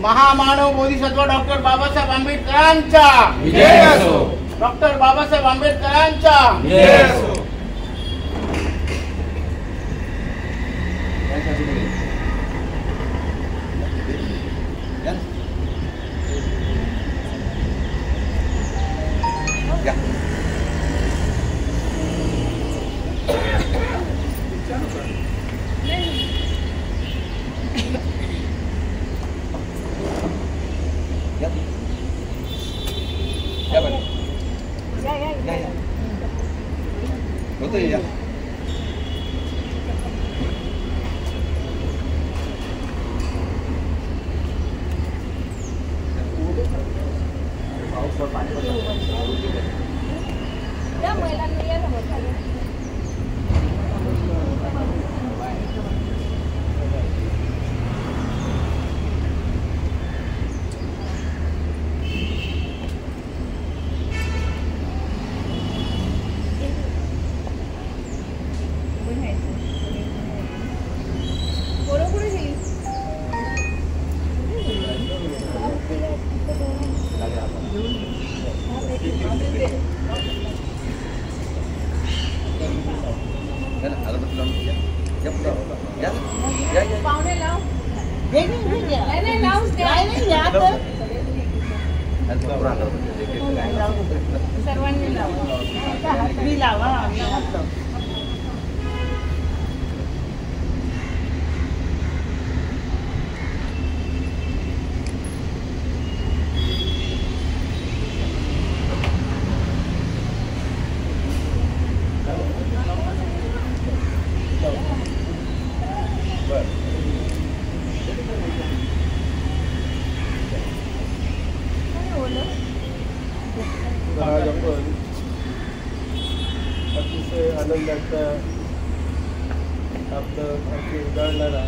महामानव बोधिसत्व डॉक्टर बाबासाहेब आंबेडकरांचा विजय असो. डॉक्टर बाबासाहेब आंबेडकरांचा विजय असो. होतंय या. सर्वांनी लावा. आज आपण अतिशय आनंदाचा आपलं उजाडणारा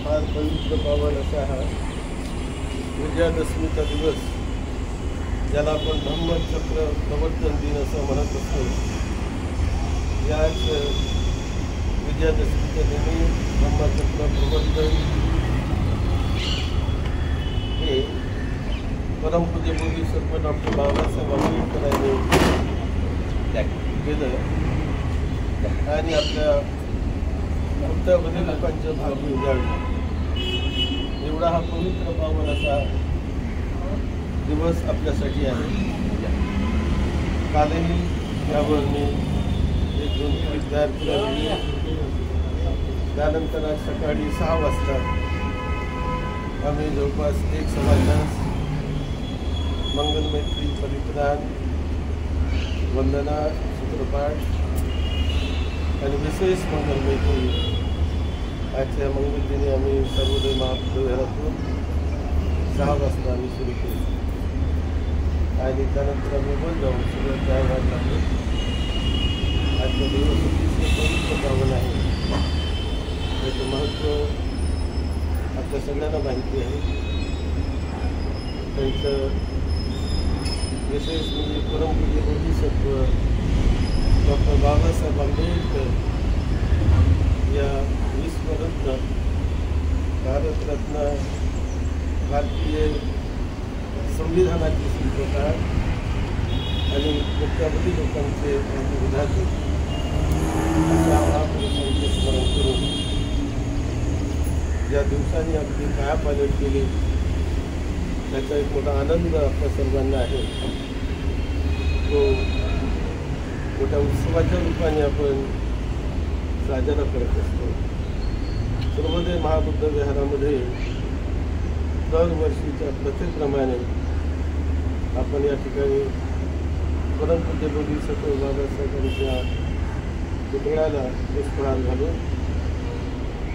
फार पवित्र पावन असा हा विजयादशमीचा दिवस, ज्याला आपण धम्मचक्र प्रवर्तन दिन असं म्हणत असतो. याच विजयादशमीच्या दिनी धम्मचक्र प्रवर्तन हे परमपूज्य बोधिसत्व डॉक्टर बाबासाहेब आंबेडकरांनी केलं आणि आपल्या कोट्यावधी लोकांच्या भावना उजाळल्या. एवढा हा पवित्र पावन असा दिवस आपल्यासाठी आहे. कालही यावर मी 1-2 क्लिप तयार केल्या. त्यानंतर आज सकाळी 6 वाजता आम्ही जवळपास 1 सव्वा तास मंगलमैत्री परित्राण, वंदना, सूत्रपाठ आणि विशेष मंगलमैत्री आजच्या मंगलदिनी आम्ही सर्वोदय महाप्रभू घरातून 6 वाजता आम्ही सुरू केली आणि त्यानंतर आम्ही वर जाऊन सगळं तयार व्हायला लागलो. आजचा दिवस अतिशय पवित्र पावन आहे. त्याचं महत्त्व आपल्या सगळ्यांना माहिती आहे. त्यांचं विशेष म्हणजे परमपूज्य बोधिसत्व डॉक्टर बाबासाहेब आंबेडकर या विश्वरत्न, भारतरत्न, भारतीय संविधानाचे शिल्पकार आणि कोट्यावधी लोकांचे विधाते अशा महापुरुषांचे स्मरण करून ज्या दिवसांनी अगदी कायापालट केली त्याचा एक मोठा आनंद आपल्या सर्वांना आहे. तो मोठ्या उत्सवाच्या रूपाने आपण साजरा करत असतो. सर्वोदय महाबुद्ध विहारामध्ये दरवर्षीच्या प्रथेप्रमाणे आपण या ठिकाणी परमपूज्य बोधिसत्व बाबासाहेबांच्या पुतळ्याला पुष्पहार घालून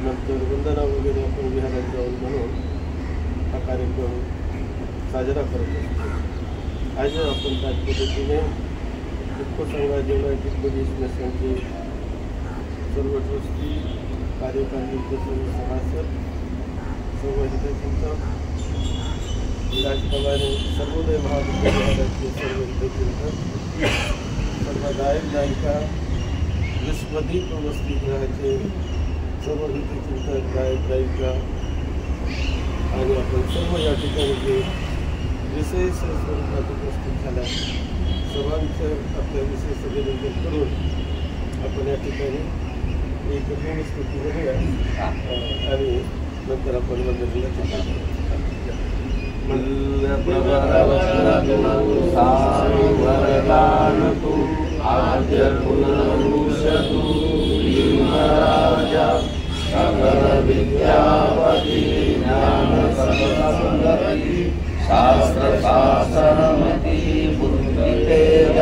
नंतर वंदना वगैरे आपण विहारात जाऊन म्हणून हा कार्यक्रम साजरा करत असतो. आज आपण त्याच पद्धतीने इतको संघ युनायटेड बुद्धिस्ट मिशनचे सर्व ट्रस्टी, कार्यकारी सर्व सभासद, सर्व हितचिंतक, त्याचप्रमाणे सर्वोदय महाविद्यालयाचे सर्व हितचिंतक, सर्व गायक गायिका, विश्वदीप वसतिगृहाचे सर्व हितचिंतक, गायक गायिका, आणि आपण सर्व या ठिकाणी जे विषय स्वरूपात उपस्थित झाला सर्वांचं आपल्या विषय सगळं करून आपण या ठिकाणी एक स्तुती करूया आणि नंतर आपण वंदनीला शास्त्र शासनमती बुद्धितेज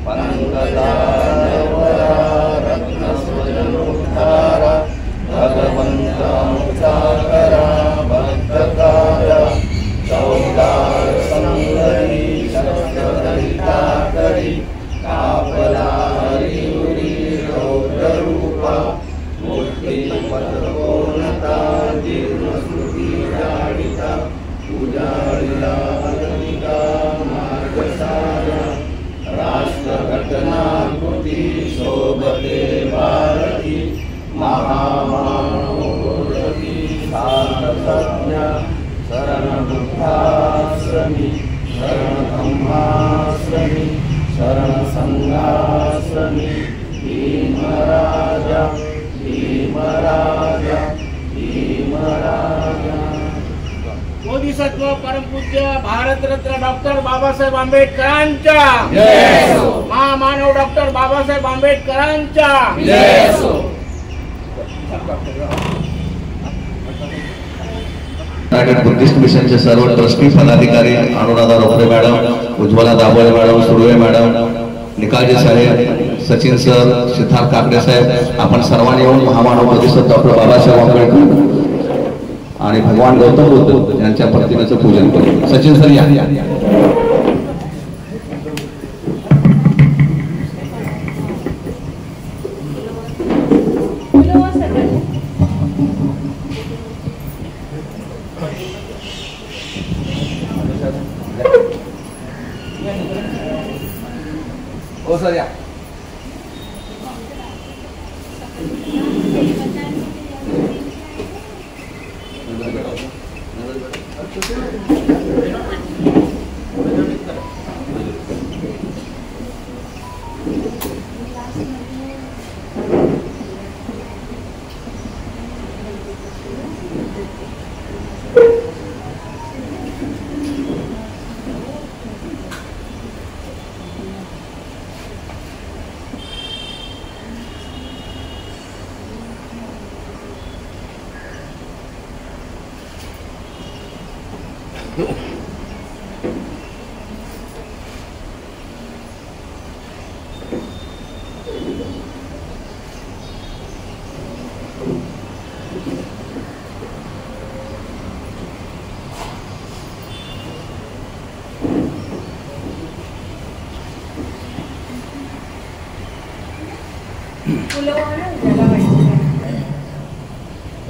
पंकजानवरा रत्नस्वजनोद्धार भगवन्तमुचाकरा भक्तकारा चौदार संगरी शस्त्रदलिताकरी कापला हरियुरी रौद्ररूपा मूर्तिपत्रकोणता जीर्णस्मृती जाडिता उजाडिला अगणिका मार्गसारा राष्ट्रघटनाकृती शोभते भारती महामानवती साधसज्ञा शरणबुद्धाश्रमी शरणधम्माश्रमी शरणसंघाश्रमी भीमराजा भीमराजा भीमराजा बोधिसत्व परमपूज्य भारतरत्न डॉक्टर बाबासाहेब आंबेडकरांच्या महामानव डॉक्टर बाबासाहेब आंबेडकरांच्या युनायटेड बुद्धिस्ट मिशनचे सर्व ट्रस्टी पदाधिकारी Anuradha Rokade madam, Ujjwala Dabhole madam, Surve madam, Nikalje साहेब, सचिन सर, सिद्धार्थ काकडे साहेब, आपण सर्वांनी येऊन महामानव बोधिसत्व डॉक्टर बाबासाहेब आंबेडकर आणि भगवान गौतम बुद्ध यांच्या प्रतिमेचं पूजन करू. सचिन सर या. हो सर या.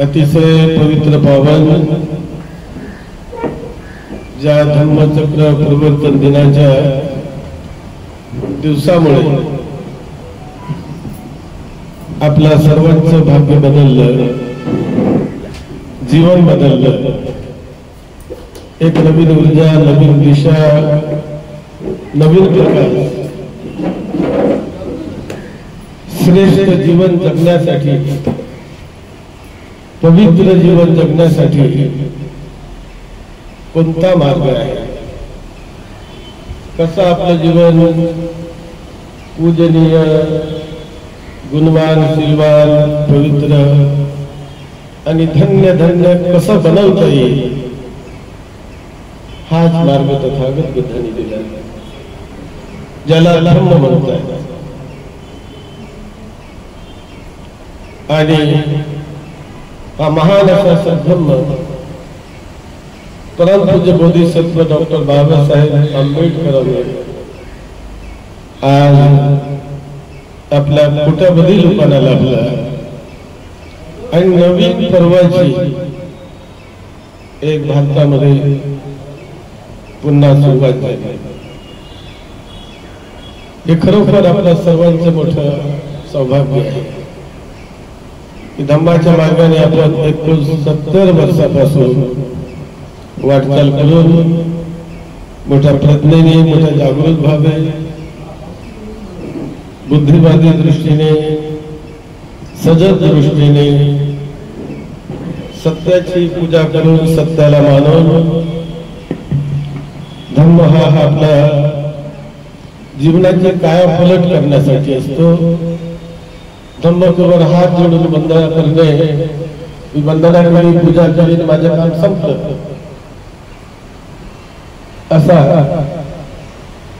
अतिशय पवित्र पावन ज्या धम्मचक्र परिवर्तन दिनाच्या दिवसामुळे आपल्या सर्वांचं भाग्य बदललं, जीवन बदललं, एक नवीन ऊर्जा, नवीन दिशा, नवीन प्रकाश, श्रेष्ठ जीवन जगण्यासाठी, पवित्र जीवन जगण्यासाठी कोणता मार्ग आहे, कसं आपलं जीवन पूजनीय, गुणवान, शीलवान, पवित्र आणि धन्य धन्य कसं बनवता येईल, हाच मार्ग तथागत बुद्धांनी दिला, ज्याला धर्म म्हणतात. आणि हा महान असा सद्धर्म परमपूज्य बोधिसत्व डॉक्टर बाबासाहेब आंबेडकरांनी आज आपल्या कुटामध्ये लोकांना लाभला आणि नवीन पर्वाची एक भारतामध्ये पुन्हा सुरुवात झाली. हे खरोखर आपल्या सर्वांचं मोठं सौभाग्य आहे की धम्माच्या मार्गाने आपण 170 वर्षापासून वाटचाल करून मोठ्या प्रज्ञेने, मोठ्या जागृत भावे, बुद्धिवादी दृष्टीने, सजग दृष्टीने सत्याची पूजा करून, सत्याला मानून धम्म हा आपल्या जीवनाची कायापालट करण्यासाठी असतो. धम्मकेवर हात जोडून वंदना करणे, मी वंदना केली, पूजा केली, माझे काम संपलं, असा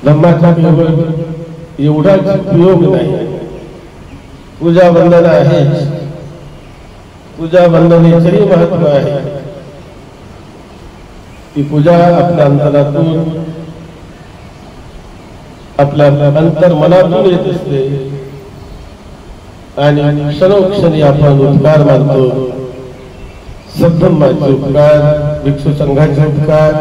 धम्माचा केवळ एवढाच उपयोग नाही. पूजा वंदना आहे, पूजा वंदनेचंही महत्व आहे. ती पूजा आपल्या अंतरातून, आपल्या अंतर मनातून येत असते आणि क्षणोक्षणी आपण उपकार मानतो. सद्धम्माचे उपकार, भिक्षू संघाचे उपकार,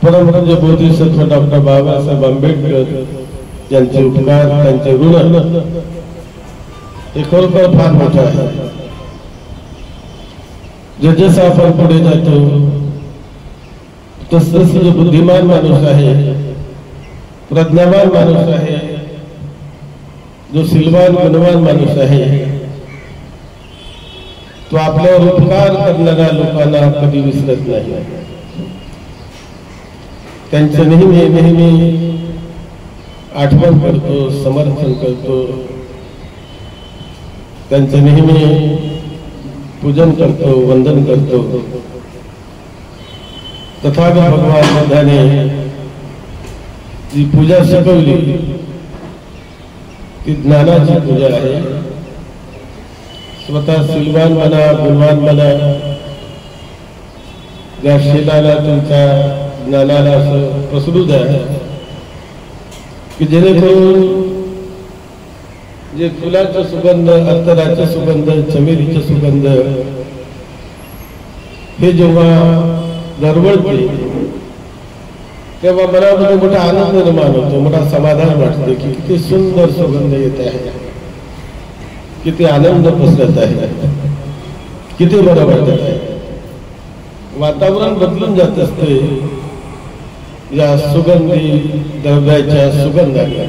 परमपूज्य बोधिसत्व डॉक्टर बाबासाहेब आंबेडकर यांचे उपकार, त्यांचे ऋण हे खरोखर फार मोठे आहे. जसं आपण पुढे जातो तसं जो बुद्धिमान माणूस आहे, प्रज्ञावान माणूस आहे, जो सिलवान गुणवान माणूस आहे, तो आपल्यावर उपकार करणाऱ्या लोकांना कधी विसरत नाही. त्यांचं नेहमी नेहमी आठवण करतो, समर्थन करतो, त्यांचं नेहमी पूजन करतो, वंदन करतो. तथागत भगवान बुद्धाने जी पूजा शिकवली ती ज्ञानाची पूजा आहे. स्वतः सिलवान बना, गुणवान बना, या शीलाला, तुमच्या ज्ञानाला असं पसरू द्या की जेणेकरून जे फुलाचा सुगंध, अत्तराचा सुगंध, चमेलीचा सुगंध हे जेव्हा दरवळते तेव्हा मनामध्ये मोठा आनंद निर्माण होतो, मोठा समाधान वाटते की किती सुंदर सुगंध येत आहे, किती आनंद पसरत आहे, किती बरं वाटत आहे. वातावरण बदलून जात असते या सुगंधी द्रव्याच्या सुगंधाने.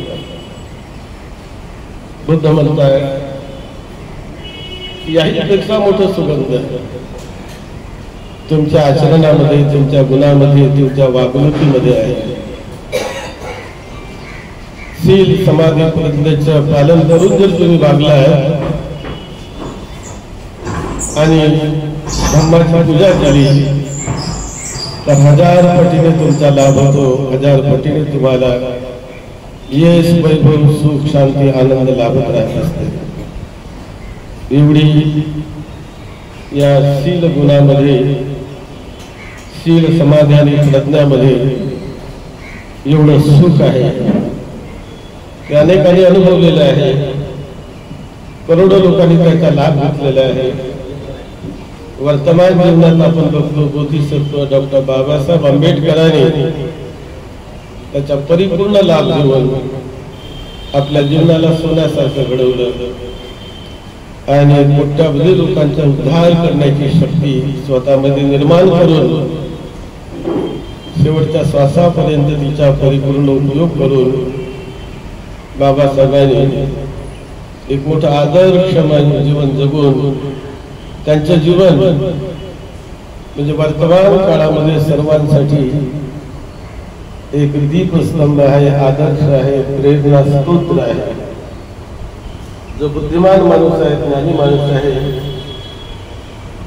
बुद्ध म्हणताय याहीपेक्षा मोठं सुगंध तुमच्या आचरणामध्ये, तुमच्या गुणामध्ये, तुमच्या वागणुकीमध्ये आहे. शील समाधी प्रज्ञेचं पालन करून जर तुम्ही वागलाय आणि धम्माची पूजा केली तर 1000 पटीने तुमचा लाभ होतो, 1000 पटीने तुम्हाला यश, वैभव, सुख, शांती, आनंद लाभत राहत असते. एवढी या शील गुणामध्ये, शील समाधी आणि प्रज्ञामध्ये एवढं सुख आहे ते अनेकांनी अनुभवलेलं आहे. करोडो लोकांनी त्याचा लाभ घेतलेला आहे. वर्तमान जीवनात आपण बघतो बोधिसत्व डॉक्टर बाबासाहेब आंबेडकरांनी त्याचा परिपूर्ण लाभ घेऊन आपल्या जीवनाला सोन्यासारखं घडवलं आणि मोठ्यामध्ये लोकांचा उद्धार करण्याची शक्ती स्वतःमध्ये निर्माण करून शेवटच्या श्वासापर्यंत तिचा परिपूर्ण उपयोग करून बाबासाहेबांनी एक मोठं आदर्शमय जीवन जगून त्यांचं जीवन म्हणजे वर्तमान काळामध्ये सर्वांसाठी एक दीपस्तंभ आहे, आदर्श आहे, प्रेरणा स्तोत्र आहे. जो बुद्धिमान माणूस आहे, ज्ञानी माणूस आहे,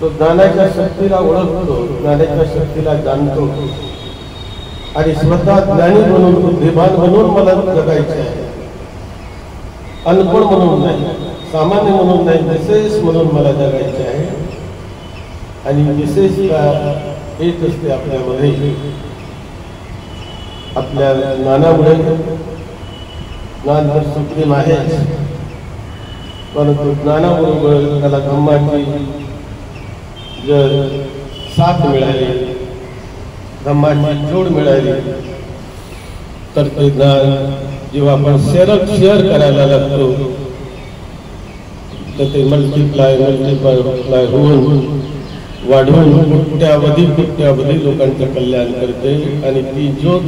तो ज्ञानाच्या शक्तीला ओळखतो, ज्ञानाच्या शक्तीला जाणतो आणि स्वतः ज्ञानी म्हणून, बुद्धिमान म्हणून मला जगायचे आहे. अनपढ म्हणून नाही, सामान्य म्हणून नाही, विशेष म्हणून मला जगायचे आहे. आणि विशेषता येत असते आपल्यामध्ये आपल्या ज्ञानामुळे. ज्ञान तर सुप्रीम आहे, परंतु ज्ञानाबरोबर त्याला धम्माची जर साथ मिळाली, धम्माची जोड मिळाली तर ते ज्ञान जेव्हा आपण शेअर करायला लागतो तर ते मल्टिप्लाय होऊन वाढवून कोट्यावधी लोकांचं कल्याण करते आणि ती ज्योत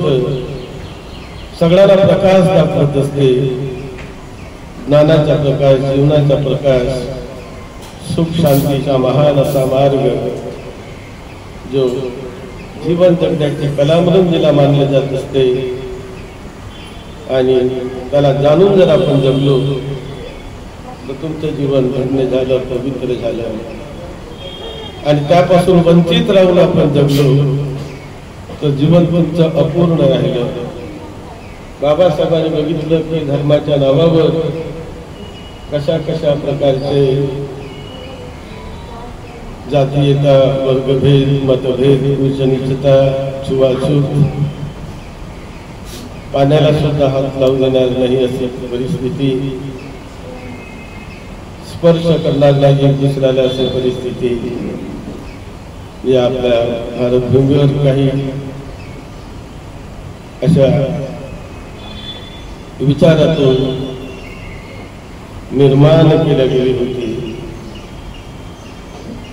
सगळ्यांना प्रकाश दाखवत असते. ज्ञानाचा प्रकाश, जीवनाचा प्रकाश, सुख शांतीचा महान असा मार्ग जो जीवन जगण्याची कला म्हणून जिला मानले जात असते आणि त्याला जाणून जर आपण जगलो तर तुमचं जीवन धन्य झालं, पवित्र झालं. आणि त्यापासून वंचित राहून आपण जगलो तर जीवन तुमचं अपूर्ण राहिलं. बाबासाहेबांनी बघितलं की धर्माच्या नावावर कशा कशा प्रकारचे जातीयता, वर्गभेद, मतभेद, उच्च-नीचता, छुवाछूत, पाण्याला सुद्धा हात लावू देणार नाही अशी परिस्थिती, स्पर्श करणार नाही एक दुसऱ्याला अशी परिस्थिती या आपल्या भारतभूमीवर काही अशा विचारातून निर्माण केल्या गेली होती.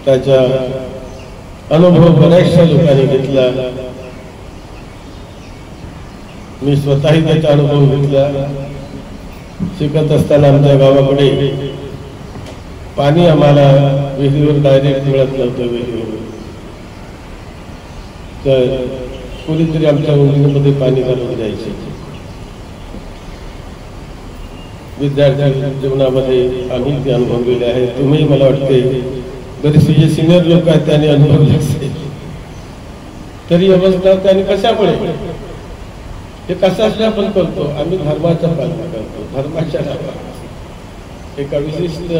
त्याचा अनुभव बऱ्याचशा लोकांनी घेतला. मी स्वतःही त्याचा अनुभव घेतला. शिकत असताना आमच्या गावाकडे पाणी आम्हाला विहिरीवर डायरेक्ट मिळत नव्हतं. विहिरीवर तर कोणीतरी आमच्या उंडीमध्ये पाणी घालून द्यायचे. विद्यार्थी जीवनामध्ये आम्ही ते अनुभवलेले आहे. तुम्ही मला वाटते बरेचसे जे सिनियर लोक आहेत त्यांनी अनुभवले असेल. तरी अवस्था त्यांनी कशामुळे हे कशासाठी आपण करतो? आम्ही धर्माचा पालन करतो. धर्माच्या नावावर एका विशिष्ट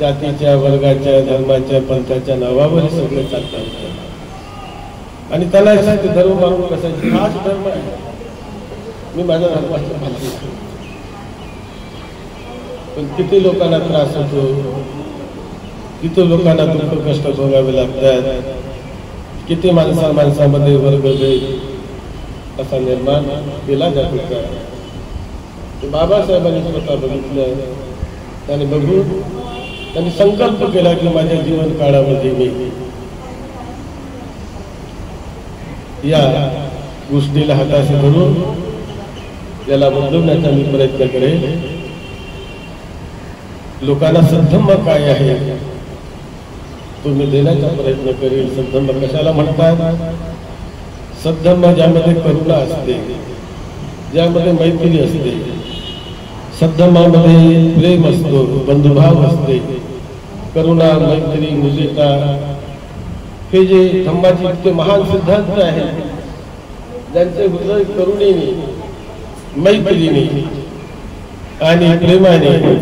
जातीच्या, वर्गाच्या, धर्माच्या, पंथाच्या नावावर सगळे चालतात आणि त्याला धर्म मानून कसायचे हाच धर्म आहे. मी माझ्या धर्माचं पालन करतो. पण किती लोकांना त्रास होतो, किती लोकांना दुःख कष्ट भोगावे लागतात, किती माणसामध्ये वर्गभेद असा निर्माण केला जात होता. बाबासाहेबांनी स्वतः बघितलं. त्यांनी संकल्प केला की माझ्या जीवन काळामध्ये मी या गोष्टीला हाताशी धरून याला बदलवण्याचा मी प्रयत्न करेन. लोकांना सद्धम्म काय आहे तो मी देण्याचा प्रयत्न करेल. सद्धम्म कशाला म्हणतात? सद्धम्म ज्यामध्ये करुणा असते, ज्यामध्ये मैत्री असते, सद्धम्मामध्ये प्रेम असतो, बंधुभाव असते, करुणा, मैत्री, मुदिता हे जे धम्माचे इतके महान सिद्धांत आहेत ज्यांचे हृदय करुणेने, मैत्रीने आणि प्रेमाने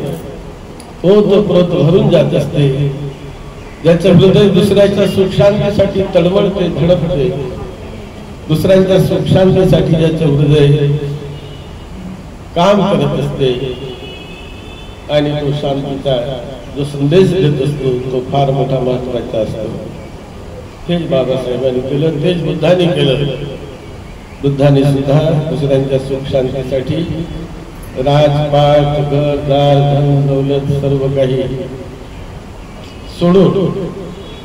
ओतप्रोत भरून जात असते, ज्याचे हृदय दुसऱ्याच्या सुख शांतीसाठी तळमळते, धडपते, दुसऱ्यांच्या सुख शांतीसाठी ज्याचे हृदय काम करत असते आणि तो शांतीचा जो संदेश देत असतो तो फार मोठा महत्वाचा असतो. हेच बाबासाहेबांनी केलं, तेच बुद्धांनी केलं. बुद्धांनी सुद्धा दुसऱ्यांच्या सुख शांतीसाठी राजपाट, घरदार, धन दौलत सर्व काही सोडून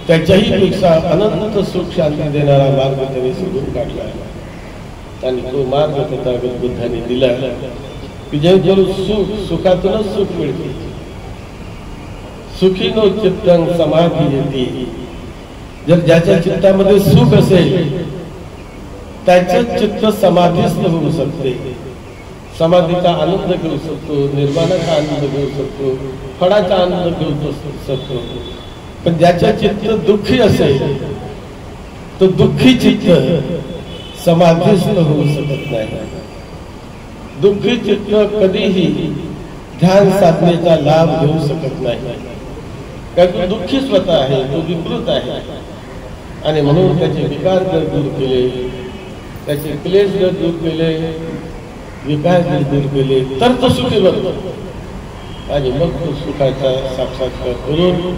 त्याच्याही पेक्षा अनंत सुख शांती देणारा मार्ग त्यांनी सोडून काढला आणि तो मार्ग तथागत बुद्धांनी दिला की जेणेकरून सुखातूनच सुख मिळते. सुखीनो चित्तं समाधी येते. जर ज्याच्या चित्तामध्ये सुख असेल त्याचं चित्त समाधीस्थ होऊ शकते. समाधीचा आनंद घेऊ शकतो, निर्वाणाचा आनंद घेऊ शकतो, फळाचा आनंद घेऊ शकतो. पण ज्याच्या चित्त दुःखी असेल तो दुःखी चित्त समाधीस्थ होऊ शकत नाही. दुःखी चित्त कधीही ध्यान साधनेचा लाभ घेऊ शकत नाही. कारण दुःखी स्वतः आहे, तो विकृत आहे आणि म्हणून त्याचे विकार जर दूर केले, त्याचे क्लेश जर दूर केले, विकार जर दूर केले तर तो सुखी बनतो आणि मग तो सुखाचा साक्षात्कार करून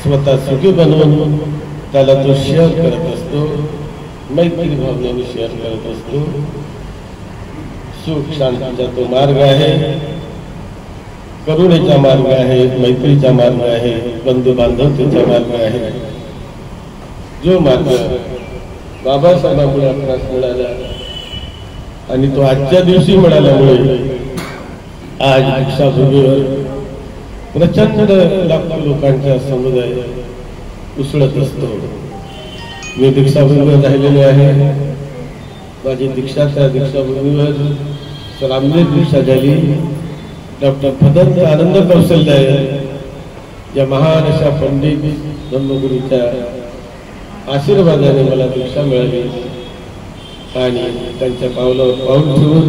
स्वतः सुखी बनवून त्याला तो शेअर करत असतो. मैत्री भावनेने शेअर करत असतो. सुख शांतीचा तो मार्ग आहे, करुणेचा मार्ग आहे, मैत्रीचा मार्ग आहे, बंधू बांधवतेचा मार्ग आहे. जो मार्ग बाबासाहेबांमुळे आपणास मिळाला आणि तो आजच्या दिवशी मिळाल्यामुळे आज दीक्षाभूमीवर प्रचंड लाखो लोकांचा समुदाय उसळत असतो. मी दीक्षाभूमीवर राहिलेलो आहे. माझी दीक्षाच्या दीक्षाभूमीवर रामदेव दीक्षा झाली. डॉक्टर भदंत आनंद कौशल्य या महान अशा पंडित ब्रह्मगुरूच्या आशीर्वादाने मला दीक्षा मिळाली आणि त्यांच्या पावलावर पाऊल ठेवून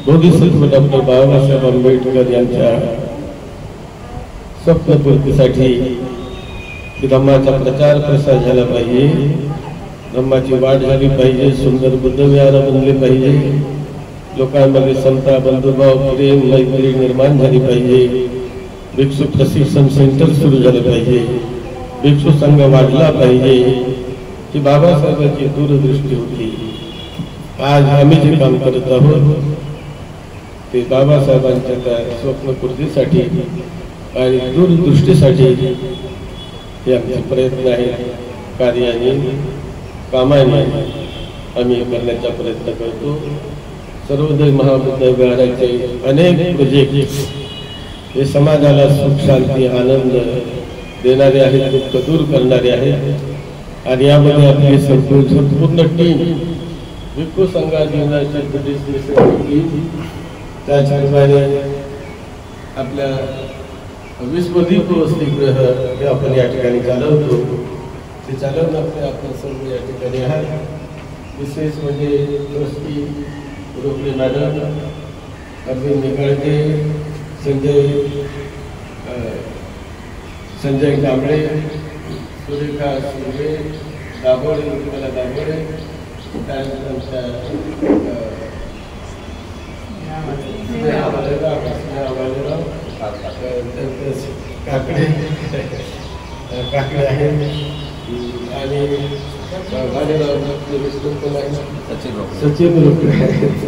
बोधिसत्व डॉक्टर बाबासाहेब आंबेडकर यांच्या स्वप्नपूर्तीसाठी धम्माचा प्रचार प्रसार झाला पाहिजे, धम्माची वाढ झाली पाहिजे, सुंदर बुद्धविहार बनले पाहिजे, लोकांमध्ये समता बंधुभाव प्रेम मैत्री निर्माण झाली पाहिजे, भिक्षू प्रशिक्षण सेंटर सुरू झालं पाहिजे, भिक्षू संघ वाढला पाहिजे, ही बाबासाहेबांची दूरदृष्टी होती. आज आम्ही जे काम करत आहोत ते बाबासाहेबांच्या त्या स्वप्नपूर्तीसाठी आणि दूरदृष्टीसाठी हे आमचे प्रयत्न आहेत. कार्याने कामाने आम्ही करण्याचा प्रयत्न करतो. सर्वोदय महाबुद्ध विहाराचे अनेक प्रोजेक्ट हे समाजाला सुख शांती आनंद देणारे आहेत, दुःख दूर करणारे आहेत आणि यामध्ये आपली संपूर्ण टीम भिक्खू संघाची युनायटेड बुद्धिस्ट मिशन टीम त्याचप्रमाणे आपल्या विश्वदीप वसतिगृह हे आपण या ठिकाणी चालवतो. ते चालवण्याचे आपण सर्व या ठिकाणी आहात. विशेष म्हणजे ट्रस्टी रोकडे मॅडम, अरविंद निकाळके, संजय कांबळे, सुरेखा सुर्वे, दाभोळे, निर्मला दाभोळे, त्यानंतर काकडे आहेत आणि सचिन रोकडे आहेत.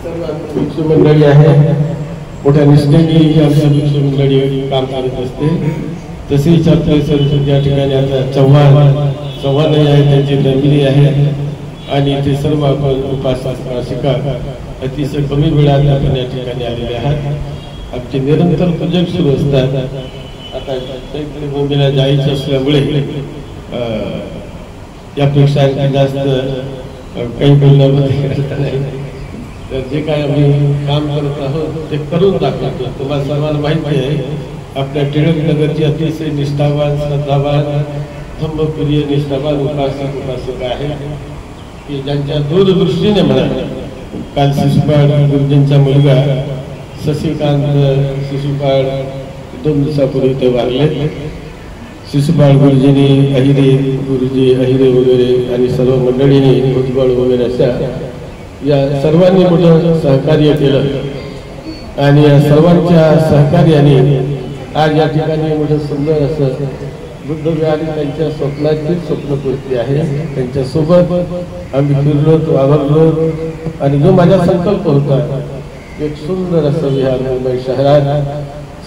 सर्व भिक्षू मंडळी आहे. मोठ्या निष्ठेने आमच्या भिक्षू मंडळी काम करत असते. तसेच आपले या ठिकाणी आता चव्हाण आहे, त्यांची फॅमिली आहे आणि ते सर्व आपण उपासिका अतिशय कमी वेळात आपण या ठिकाणी आलेले आहात. आमचे निरंतर प्रोजेक्ट सुरू असतात. आता मुंबईला जायचं असल्यामुळे यापेक्षा जास्त काही बोलण्यामध्ये नाही. तर जे काय आम्ही काम करत आहोत ते करून दाखवतो. तुम्हाला सर्वांना माहिती आहे आपल्या टिळकनगरची अतिशय निष्ठावान श्रद्धावान धम्मप्रिय निष्ठावान उपासक आहे की ज्यांच्या दूरदृष्टीने म्हणा. काल शिशुपाळ गुरुजींचा मुलगा शशिकांत शिशुपाळ 2 दिवसापूर्वी ते वारले. शिशुपाळ गुरुजींनी अहिरे वगैरे आणि सर्व मंडळींनी भुजबळ वगैरे अशा या सर्वांनी मोठं सहकार्य केलं आणि या सर्वांच्या सहकार्याने आज या ठिकाणी मोठं सुंदर असं बुद्ध विहार त्यांच्या स्वप्नाची स्वप्नपूर्ती आहे. त्यांच्यासोबत आम्ही फिरलो, वावरलो आणि जो माझा संकल्प होता एक सुंदर असं विहार मुंबई शहरात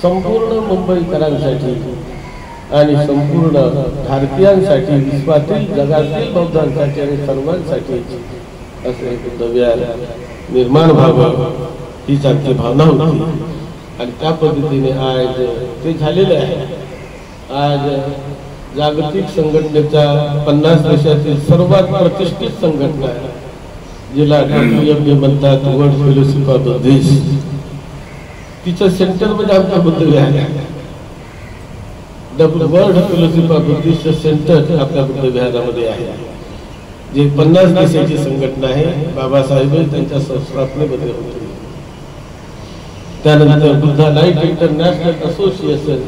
संपूर्ण मुंबईकरांसाठी आणि संपूर्ण भारतीयांसाठी, विश्वातील जगातील बौद्धांसाठी आणि सर्वांसाठी असं एक बुद्ध विहार निर्माण व्हावं हीच आमची भावना होती आणि त्या पद्धतीने आज ते झालेले आहे. आज जागतिक संघटनेच्या 50 देशातील सर्वात प्रतिष्ठित संघटना जिला WFB म्हणतात, वर्ल्ड फेलोशिप ऑफ बुद्धिस्ट, तिच्या सेंटरमध्ये आमचा बुद्ध विहार आहे. World fellowship of Buddhist centre आपल्या बुद्ध विहारामध्ये आहे, जे 50 देशाची संघटना आहे. बाबासाहेब त्यांच्या संस्थापनेमध्ये होते. त्यानंतर बुद्धा लाईट इंटरनॅशनल असोसिएशन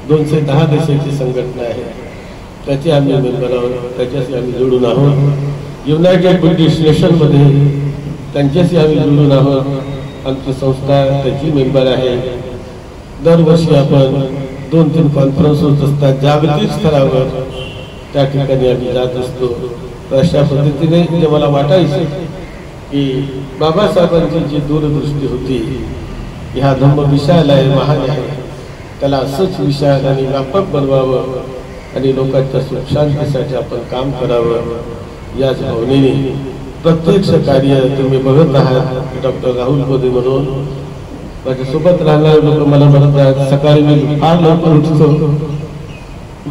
210 देशाची संघटना आहे, त्याचे आम्ही मेंबर आहोत, त्याच्याशी आम्ही जोडून आहोत. युनायटेड बुद्धिस्ट नेशनमध्ये त्यांच्याशी आम्ही जोडून आहोत. आमची संस्था त्याची मेंबर आहे. दरवर्षी आपण 2-3 कॉन्फरन्स होत असतात जागतिक स्तरावर, त्या ठिकाणी आम्ही जात असतो. तर अशा पद्धतीने जे मला वाटायचं की बाबासाहेबांची जी दूरदृष्टी होती, ह्या धम्म विशाल आहे, महान आहे, त्याला असंच विशाल आणि व्यापक बनवावं आणि लोकांच्या सुखशांतीसाठी आपण काम करावं याच भावनेने प्रत्यक्ष कार्य तुम्ही बघत आहात. डॉक्टर राहुल बोधे म्हणून माझ्यासोबत राहणारे लोक मला म्हणत आहेत, सकाळी मी फार लवकर उठतो,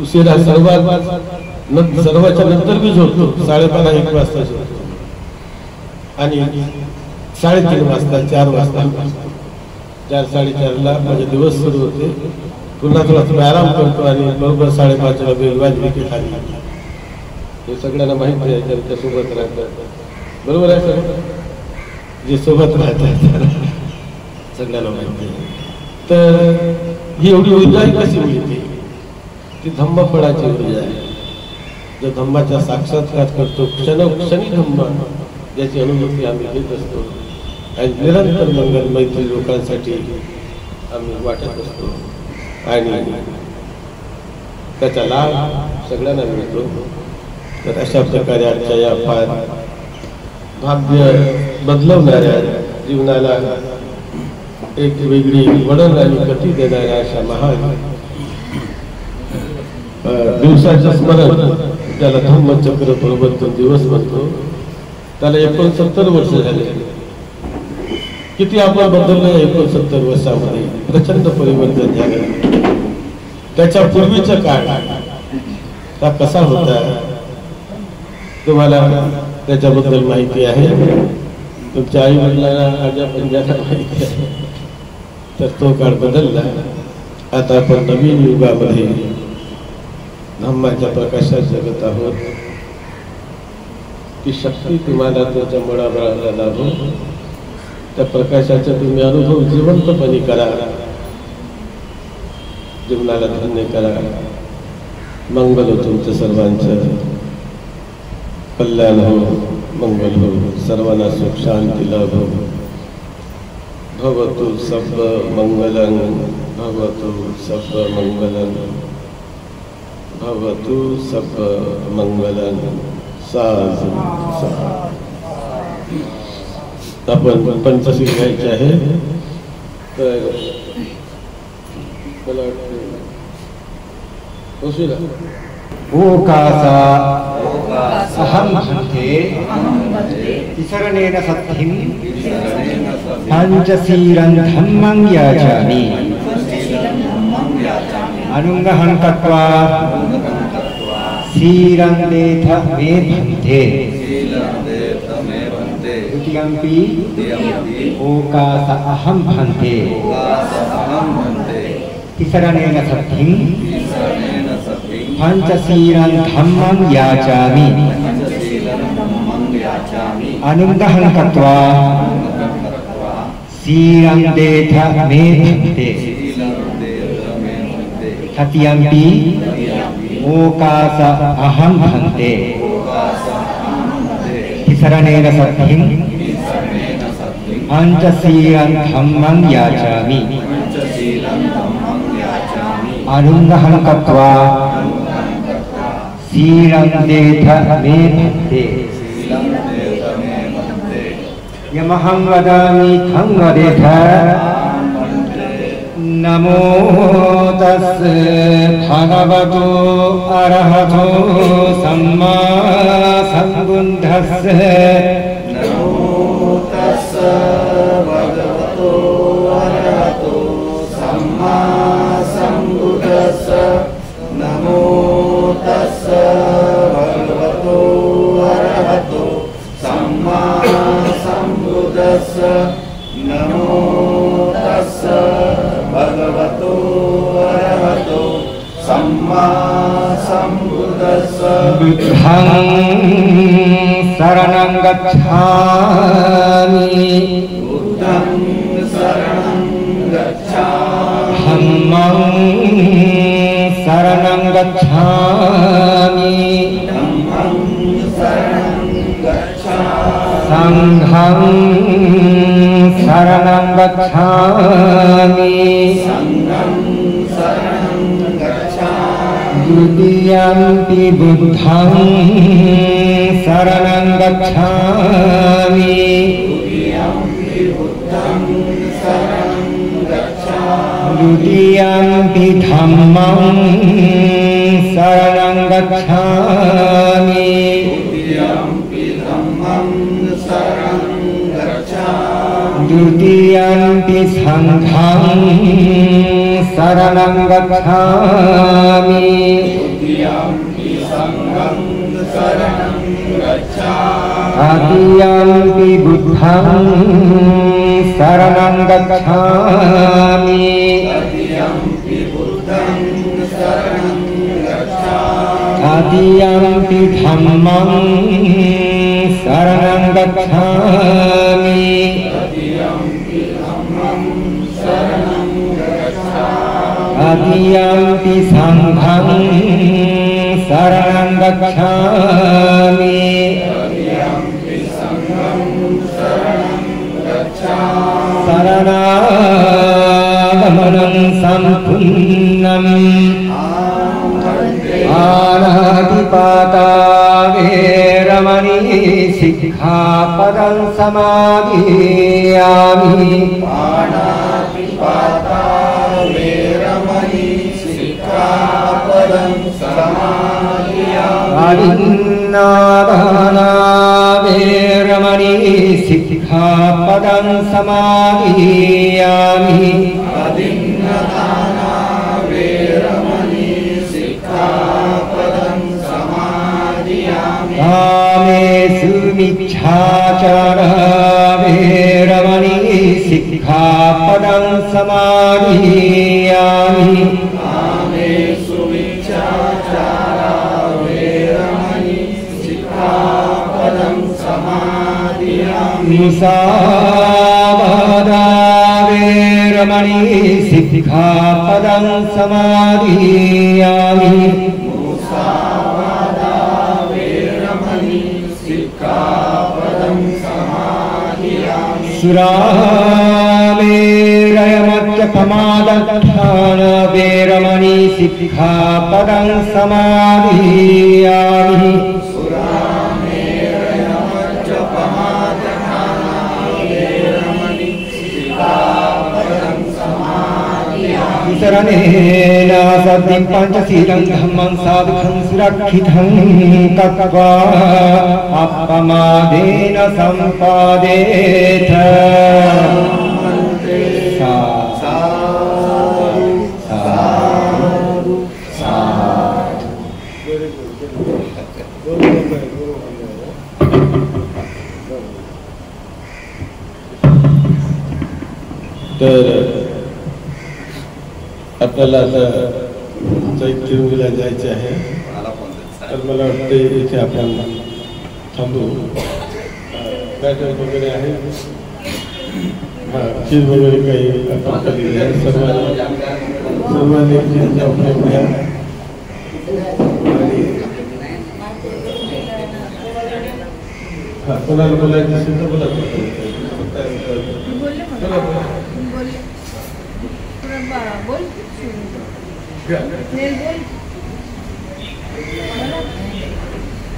उशिरा सर्वांच्या नंतर मी झोपतो, 12:30-1 वाजता झोपतो आणि 3:30 वाजता 4 वाजता 4-4:30ला माझे दिवस सुरू होते. पुन्हा थोडा आराम करतो आणि बरोबर 5:30ला बेल वाजली की खाली. हे सगळ्यांना माहिती आहे, त्यांच्या सोबत राहतात. बरोबर आहे सर, जे सोबत राहतात सगळ्यांना माहिती आहे. तर ही एवढी ऊर्जा कशी मिळते? ती धम्मफळाची ऊर्जा आहे. जो धम्माचा साक्षात्कार करतो, क्षणोक्षणी धम्म याची अनुभूती आम्ही घेत असतो आणि निरंतर मंगल मैत्री लोकांसाठी आम्ही वाटत असतो आणि त्याचा लाभ सगळ्यांना मिळतो. तर अशा प्रकारे आजच्या या फार भाग्य बदलवणाऱ्या, जीवनाला एक वेगळी वळण आणि गती देणाऱ्या अशा महान दिवसाचे स्मरण, त्याला धम्मचक्र प्रवर्तन दिवस म्हणतो, त्याला 69 वर्ष झाले. किती आपण बदललं 69 वर्षामध्ये, प्रचंड परिवर्तन झालं. त्याच्या पूर्वीचा काळ हा कसा होता तुम्हाला त्याच्याबद्दल माहिती आहे. तुमच्या आई वडिलांना आजा पंजाला माहिती आहे. तर तो काळ बदलला. आता आपण नवीन युगामध्ये धम्माच्या प्रकाशात जगत आहोत. ती शक्ती तुम्हाला त्याच्या मुळाबळाला लाभो. त्या प्रकाशाचा तुम्ही अनुभव जिवंतपणे करा, जीवनाला धन्य करा. मंगल हो तुमचं सर्वांचं, कल्याण हो, मंगल हो, सर्वांना सुख शांती लाभो. भवतु सब मंगलं, भवतु सब मंगलं, भवतु सब मंगलं. साधु साधु. आपण पंचशील घ्यायचे आहे. तर मला ओकासा अहं भन्ते तिसरणेन सत्थिं पञ्चशीलं धम्मं याचामि अनुग्रहं कृत्वा शीलं देथ मे भन्ते. द्वितीयंपि ओकास अहं भन्ते तिसरणेन सत्थिं पञ्चशीलं धम्मं याचामि अनुग्रहं कृत्वा शीलं देथ मे भन्ते. तृतीयंपि ओकास अहं भन्ते तिसरणेन सत्थिं पञ्चशीलं धम्मं याचामि अनुग्रहं कृत्वा शीलं देथ मे भन्ते. यमहं वदामि तं वदेथ. नमो तस्से भगवतो अरहतो सम्मा सम्बुद्धस्से. नमो तस्से भगवतो अरहतो सम्मा सम्बुद्धस्से. नमो तस्से भगवतो अरहतो सम्मा सम्बुद्धस्से. नमो तस्से भगवतो अरहतो सम्मा सम्बुद्धस्से. बुद्धं शरणं गच्छामि बुद्धं शरणं गच्छामि. धम्मं शरणं गच्छामि धम्मं शरणं गच्छामि. संघं शरणं गच्छामि. संघं शरणं गच्छामि. द्वितीयंपि बुद्धं शरणं गच्छामि. द्वितीयंपि बुद्धं शरणं गच्छामि. द्वितीयंपि धम्मं शरणं गच्छामि द्वितीयम्पि धम्मं शरणं गच्छामि द्वितीयम्पि संघं शरणं गच्छामि द्वितीयम्पि संघं शरणं गच्छामि तृतीयम्पि बुद्धं शरणं गच्छामि तृतीयम्पि बुद्धं शरणं गच्छामि तृतीयम्पि धम्मं शरणं गच्छामि तृतीयम्पि धम्मं शरणं गच्छामि तृतीयम्पि संघं शरणं गच्छामि तृतीयम्पि संघं शरणं गच्छामि शरणागमनं सम्पूर्णम् आनातिपाता वेरमणि सिक्खापदं समादियामि पाणातिपाता वेरमणि सिक्खापदं समादियामि अदिन्नादाना वेरमणि सिक्खापदं समादियामि अदिन्नदाना वेरमणि सिक्खापदं समादियामि कामेषु मिच्छाचारः वेरमणि सिक्खापदं समादियामि कामेषु मिच्छाचारा वेरमणि सिक्खापदं समादियामि मुसावादा वेरमणि सिक्खापदं समादियामि मुसावादा वेरमणि सिक्खापदं समादियामि सुरामेरयमद्यपमादत्थान वेरमणि सिक्खापदं समादियामि सुरामेरयमद्यपमादत्थाना वेरमणि सिक्खापदं समादियामि शरणेन सद्यं पञ्चशीलं धम्मं साधुकं सुरक्षितं कृत्वा अपमादेन सम्पादेथ Very good. तर आपल्याला आता चैत्यभूमीला जायचे आहे तर मला वाटते इथे आपण थांबू बॅटर वगैरे आहे हां चीज वगैरे काही आपण केलेली आहे सर्वांनी चीज जाऊन घ्या हां कोणाला बोलायचं असेल तर बोला बोल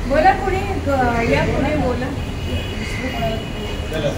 बोला पुढे या पुढे बोला चला